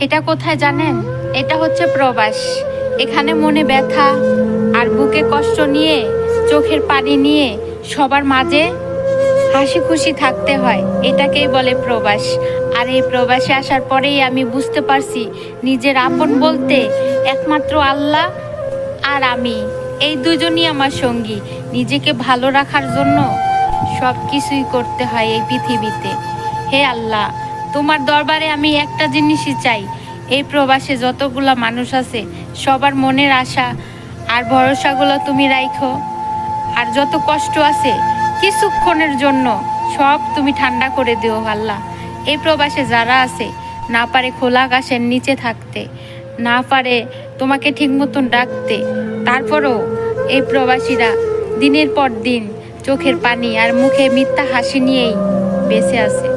এটা কোথায় জানেন? এটা হচ্ছে প্রবাস। এখানে মনে ব্যথা আর বুকে কষ্ট নিয়ে, চোখের পানি নিয়ে সবার মাঝে হাসি খুশি থাকতে হয়। এটাকেই বলে প্রবাস। আর এই প্রবাসে আসার পরেই আমি বুঝতে পারছি নিজের আপন বলতে একমাত্র আল্লাহ আর আমি, এই দুজনই আমার সঙ্গী। নিজেকে ভালো রাখার জন্য সব কিছুই করতে হয় এই পৃথিবীতে। হে আল্লাহ, তোমার দরবারে আমি একটা জিনিসই চাই, এই প্রবাসে যতগুলা মানুষ আছে সবার মনের আশা আর ভরসাগুলো তুমি রাখো। আর যত কষ্ট আছে কিছুক্ষণের জন্য সব তুমি ঠান্ডা করে দিও আল্লাহ। এই প্রবাসে যারা আছে না পারে খোলা আকাশের নিচে থাকতে, না পারে তোমাকে ঠিক মতন ডাকতে, তারপরও এই প্রবাসীরা দিনের পর দিন চোখের পানি আর মুখে মিথ্যা হাসি নিয়েই বেঁচে আছে।